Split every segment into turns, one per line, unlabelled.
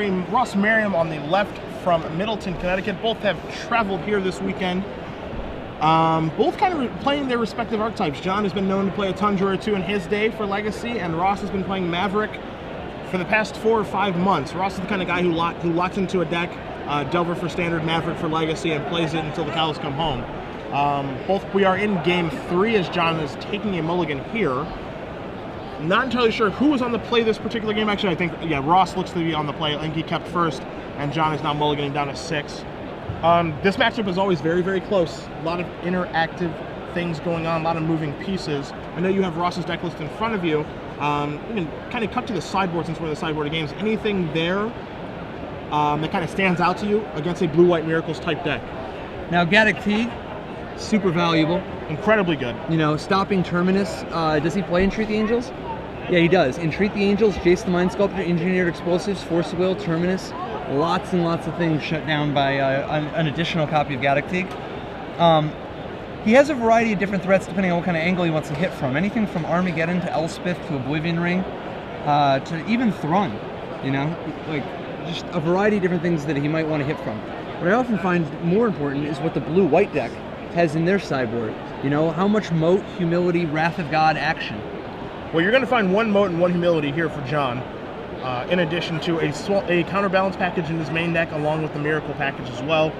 Ross Merriam on the left from Middleton, Connecticut. Both have traveled here this weekend. Both kind of playing their respective archetypes. John has been known to play a Tundra or two in his day for Legacy, and Ross has been playing Maverick for the past 4 or 5 months. Ross is the kind of guy who locks into a deck, Delver for Standard, Maverick for Legacy, and plays it until the cows come home. We are in game 3 as John is taking a mulligan here. Not entirely sure who was on the play this particular game. Actually, I think, yeah, Ross looks to be on the play. I think he kept first, and John is now mulliganing down to 6. This matchup is always very, very close. A lot of interactive things going on, a lot of moving pieces. I know you have Ross's deck list in front of you. You can kind of cut to the sideboard since we're in the sideboard of games. Anything there that kind of stands out to you against a Blue-White Miracles type deck?
Now, Gaddock Teague, super valuable.
Incredibly good.
You know, stopping Terminus. Does he play Entreat the Angels? Yeah, he does. Entreat the Angels, Jace the Mind Sculptor, Engineered Explosives, Force of Will, Terminus. Lots and lots of things shut down by an additional copy of Gaddock Teague. He has a variety of different threats depending on what kind of angle he wants to hit from. Anything from Armageddon to Elspeth to Oblivion Ring to even Thrun. You know, like just a variety of different things that he might want to hit from. What I often find more important is what the blue-white deck has in their sideboard. You know, how much Moat, Humility, Wrath of God action.
Well, you're going to find 1 Moat and 1 Humility here for John, in addition to a counterbalance package in his main deck, along with the Miracle package as well.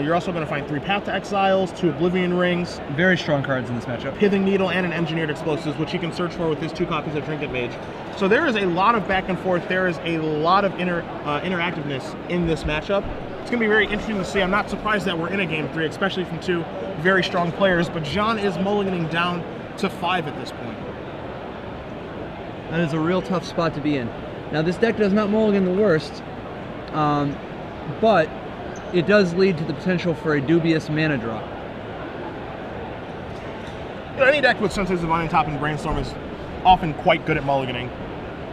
You're also going to find 3 Path to Exiles, 2 Oblivion Rings.
Very strong cards in this matchup.
Pithing Needle and an Engineered Explosives, which he can search for with his 2 copies of Trinket Mage. So there is a lot of back and forth. There is a lot of interactiveness in this matchup. It's going to be very interesting to see. I'm not surprised that we're in a game 3, especially from 2 very strong players, but John is mulliganing down to 5 at this point.
That is a real tough spot to be in. Now, this deck does not mulligan the worst, but it does lead to the potential for a dubious mana draw.
You know, any deck with Senses Divine on top and Brainstorm is often quite good at mulliganing.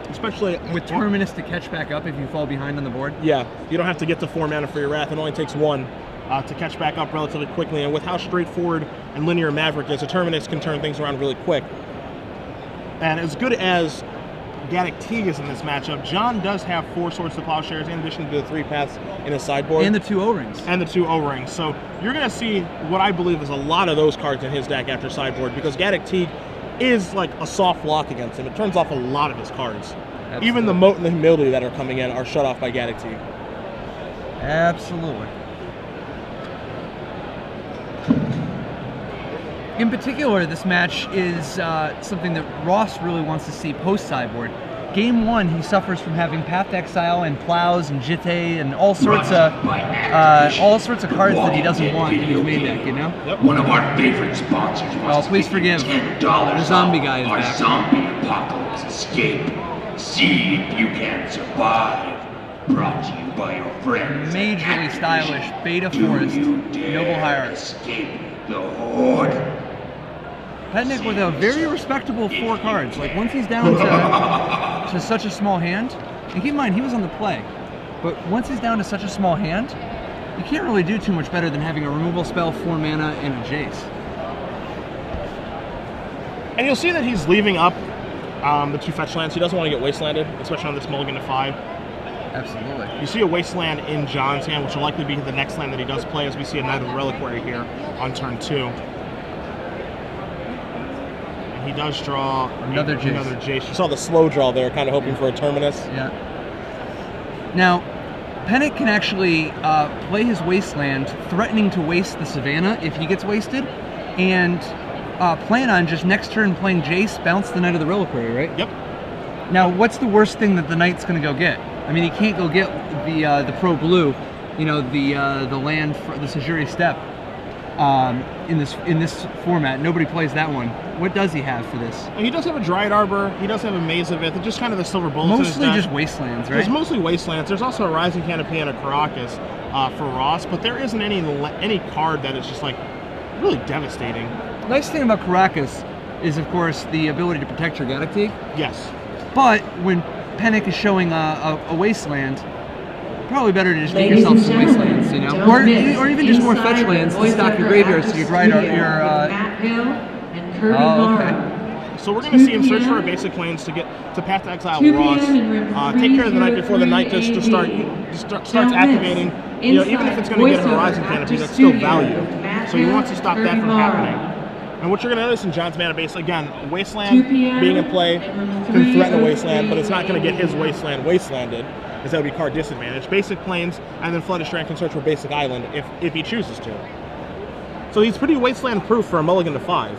Especially
with Terminus to catch back up if you fall behind on the board.
Yeah, you don't have to get to 4 mana for your Wrath. It only takes 1 to catch back up relatively quickly. And with how straightforward and linear Maverick is, a Terminus can turn things around really quick. And as good as Gaddock Teague is in this matchup, John does have 4 Swords to Plowshares in addition to the 3 Paths in his sideboard.
And the 2 O-Rings.
And the 2 O-Rings. So you're going to see what I believe is a lot of those cards in his deck after sideboard, because Gaddock Teague is like a soft lock against him. It turns off a lot of his cards. Absolutely. Even the Moat and the Humility that are coming in are shut off by Gaddock Teague.
Absolutely. In particular, this match is something that Ross really wants to see post-sideboard. Game 1, he suffers from having Path to Exile and Plows and Jitte and all sorts of cards that he doesn't want in his main deck, you know?
Yep. One of our favorite sponsors.
Well, please forgive. The zombie guy is
our
back.
Zombie Apocalypse Escape. See if you can survive. Brought to you by your friends.
Majorly stylish Beta Forest, Noble Hierarch.
Escape the Horde.
Penick with a very respectable 4 cards. Like, once he's down to such a small hand, and keep in mind, he was on the play, but once he's down to such a small hand, you can't really do too much better than having a removal spell, 4 mana, and a Jace.
And you'll see that he's leaving up the 2 fetch lands. He doesn't want to get wastelanded, especially on this mulligan to 5.
Absolutely.
You see a wasteland in John's hand, which will likely be the next land that he does play, as we see a Knight of the Reliquary here on turn 2. He does draw
another
Jace. You saw the slow draw there, kind of hoping for a Terminus.
Yeah. Now, Penick can actually play his Wasteland, threatening to waste the Savannah if he gets wasted, and plan on just next turn playing Jace, bounce the Knight of the Reliquary, right?
Yep.
Now, what's the worst thing that the Knight's going to go get? I mean, he can't go get the Pro Blue, you know, the land for the Sejuri Steppe. In this format, nobody plays that one. What does he have for this?
And he does have a Dryad Arbor. He does have a Maze of It. They're just kind of the silver bullets.
Mostly just wastelands, right?
There's mostly wastelands. There's also a Rising Canopy and a Caracas for Ross, but there isn't any card that is just like really devastating.
Nice thing about Caracas is, of course, the ability to protect your Gaddock Teague.
Yes.
But when Penick is showing a wasteland, probably better to just get yourself some wastelands, you know, or even just more fetch lands to stock your graveyard so you grind out your.
Oh, okay. So we're going to see him search for a basic planes to Path to Exile Ross. Take care of the night before the night just starts activating. You know, even if it's going to get a Horizon Canopy, that's still value. So he wants to stop that from happening. And what you're going to notice in John's mana base, again, Wasteland being in play can threaten a Wasteland, but it's not going to get his Wasteland wastelanded, because that would be card disadvantage. Basic planes, and then Flooded Strand can search for basic island if he chooses to. So he's pretty Wasteland proof for a mulligan to 5.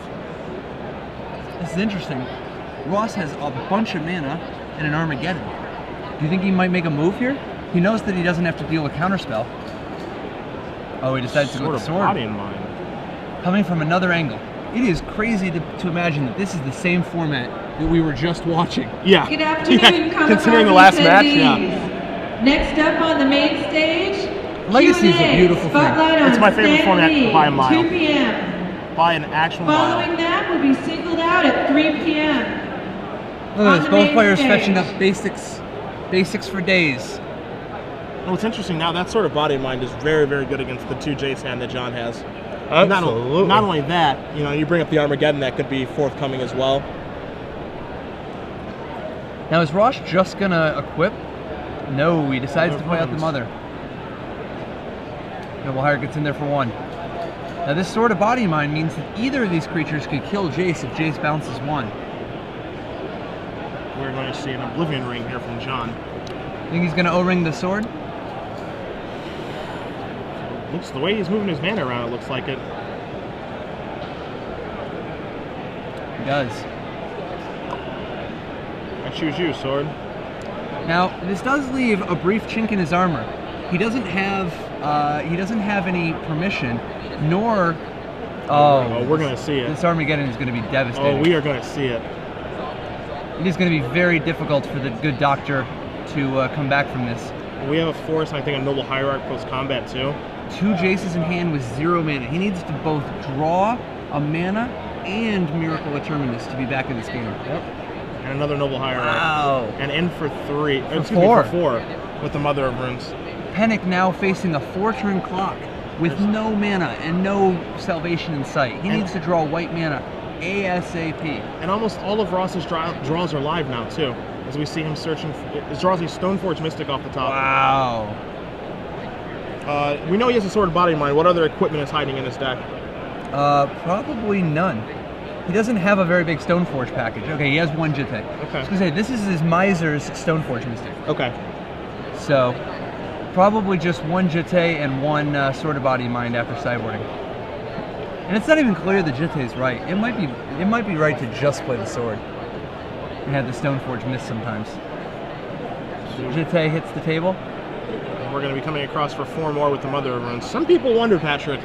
This is interesting. Ross has a bunch of mana and an Armageddon. Do you think he might make a move here? He knows that he doesn't have to deal with Counterspell. Oh, he decides to go with the sword.
Body in mind.
Coming from another angle. It is crazy to imagine that this is the same format that we were just watching.
Yeah.
Good afternoon,
considering the last match, yeah.
Next up on the main stage,
Legacy is a
Q&A,
beautiful thing.
Spotlight
It's
on
my favorite
Stan
format
Lee,
by a mile.
2 p.m.
By an actual
Following
mile.
that will be singled out at 3 p.m.
Look
On
at this,
the
both
main
players
stage.
fetching up basics for days.
Well, what's interesting now, that sort of body in mind is very, very good against the 2 Jace hand that John has.
Absolutely.
Not only that, you know, you bring up the Armageddon, that could be forthcoming as well.
Now is Ross just gonna equip? No, he decides to play out the
Plans.
mother. Noble Hire gets in there for 1. Now this Sword of Body Mind means that either of these creatures could kill Jace if Jace bounces 1.
We're going to see an Oblivion Ring here from John.
Think he's gonna O-ring the sword?
Looks the way he's moving his mana around, it looks like it.
He does.
I choose you, sword.
Now this does leave a brief chink in his armor. He doesn't have any permission, nor
Oh, we're going to see it.
this Armageddon is going to be devastating.
Oh, we are going to see it.
It is going to be very difficult for the good doctor to come back from this.
We have a Force, and I think a Noble Hierarch post-combat, too.
2 Jaces in hand with 0 mana. He needs to both draw a mana and Miracle of Terminus to be back in this game.
Yep. And another Noble Hierarch.
Wow.
And in for 3.
For
Excuse me,
4.
for 4 with the Mother of Runes.
Penick now facing a 4-turn clock with no mana and no salvation in sight. He needs to draw white mana ASAP.
And almost all of Ross's draws are live now, too. As we see him searching, it draws a Stoneforge Mystic off the top.
Wow.
We know he has a Sword of Body Mind. What other equipment is hiding in his deck?
Probably none. He doesn't have a very big Stoneforge package. Okay, he has 1 Jitte.
Okay.
I was gonna say, this is his Miser's Stoneforge Mystic.
Okay.
So, probably just 1 Jitte and 1 Sword of Body Mind after sideboarding. And it's not even clear the Jitte is right. It might be right to just play the sword and have the Stoneforge miss sometimes. Jitte hits the table.
And we're going to be coming across for 4 more with the Mother of Runes. Some people wonder, Patrick,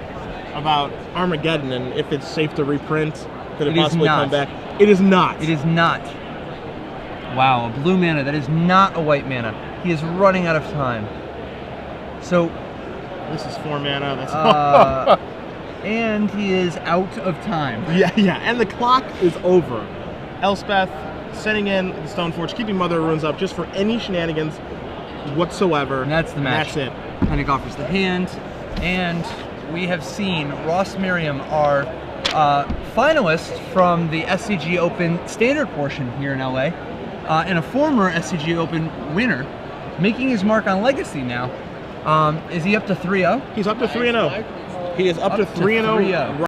about Armageddon and if it's safe to reprint. Could it
It is
possibly
not.
come back? It is not.
It is not. Wow, a blue mana. That is not a white mana. He is running out of time. So,
This is 4 mana. That's
and he is out of time.
yeah. And the clock is over. Elspeth sending in the Stoneforge, keeping Mother of Runes up just for any shenanigans whatsoever.
And that's the match.
That's it.
Penick offers the hand, and we have seen Ross Merriam, our finalist from the SCG Open standard portion here in LA, and a former SCG Open winner, making his mark on Legacy now. Is he up to 3-0?
He's up to 3-0. He is up to 3-0.